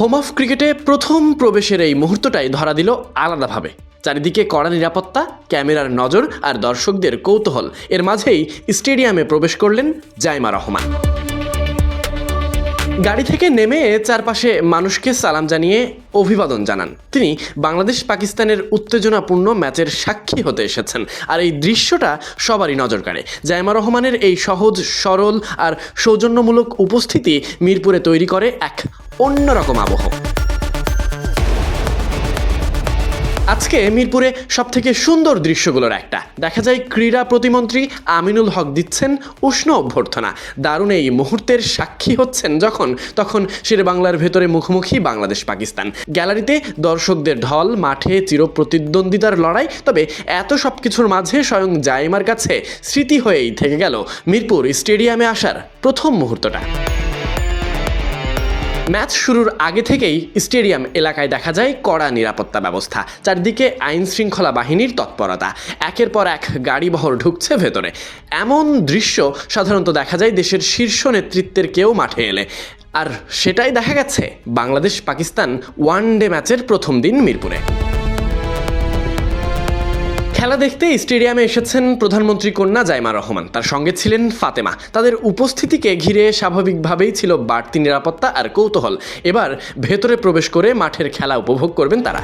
Home of ক্রিকেটে প্রথম প্রবেশের এই মুহূর্তটাই ধরা দিল আলাদাভাবে। চারিদিকে কড়া নিরাপত্তা, ক্যামেরার নজর আর দর্শকদের কৌতূহল। এর মাঝেই স্টেডিয়ামে প্রবেশ করলেন জাইমা রহমান। গাড়ি থেকে নেমে চারপাশে মানুষকে সালাম জানিয়ে অভিবাদন জানান। তিনি বাংলাদেশ পাকিস্তানের উত্তেজনাপূর্ণ ম্যাচের সাক্ষী হতে এসেছেন, আর এই দৃশ্যটা সবারই নজর কাড়ে। জাইমা রহমানের এই সহজ, সরল আর সৌজন্যমূলক উপস্থিতি মিরপুরে তৈরি করে এক অন্যরকম আবহ। আজকে মিরপুরে সবথেকে সুন্দর দৃশ্যগুলোর একটা দেখা যায় ক্রীড়া প্রতিমন্ত্রী আমিনুল হক দিচ্ছেন উষ্ণ অভ্যর্থনা। দারুণ এই মুহূর্তের সাক্ষী হচ্ছেন তখন শেরেবাংলার ভেতরে মুখোমুখি বাংলাদেশ পাকিস্তান। গ্যালারিতে দর্শকদের ঢল, মাঠে চিরপ্রতিদ্বন্দ্বিতার লড়াই। তবে এত সব কিছুর মাঝে স্বয়ং জাইমার কাছে স্মৃতি হয়েই থেকে গেল মিরপুর স্টেডিয়ামে আসার প্রথম মুহূর্তটা। ম্যাচ শুরুর আগে থেকেই স্টেডিয়াম এলাকায় দেখা যায় কড়া নিরাপত্তা ব্যবস্থা। চারদিকে আইন শৃঙ্খলা বাহিনীর তৎপরতা। একের পর এক গাড়িবহর ঢুকছে ভেতরে। এমন দৃশ্য সাধারণত দেখা যায় দেশের শীর্ষ নেতৃত্বের কেউ মাঠে এলে। আর সেটাই দেখা গেছে বাংলাদেশ পাকিস্তান ওয়ানডে ম্যাচের প্রথম দিন মিরপুরে। খেলা দেখতে স্টেডিয়ামে এসেছেন প্রধানমন্ত্রী কন্যা জাইমা রহমান, তার সঙ্গে ছিলেন ফাতেমা। তাদের উপস্থিতিকে ঘিরে স্বাভাবিকভাবেই ছিল বাড়তি নিরাপত্তা আর কৌতূহল। এবার ভেতরে প্রবেশ করে মাঠের খেলা উপভোগ করবেন তারা।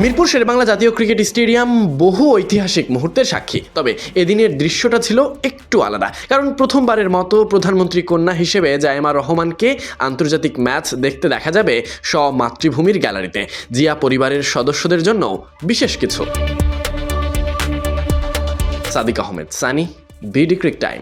মিরপুর শেরেবাংলা জাতীয় ক্রিকেট স্টেডিয়াম বহু ঐতিহাসিক মুহূর্তের সাক্ষী। তবে এদিনের দৃশ্যটা ছিল একটু আলাদা, কারণ প্রথমবারের মতো প্রধানমন্ত্রী কন্যা হিসেবে জাইমা রহমানকে আন্তর্জাতিক ম্যাচ দেখতে দেখা যাবে স্বমাতৃভূমির গ্যালারিতে। জিয়া পরিবারের সদস্যদের জন্য বিশেষ কিছু। সাদিক আহমেদ, সানি, বিডি ক্রিক টাইম।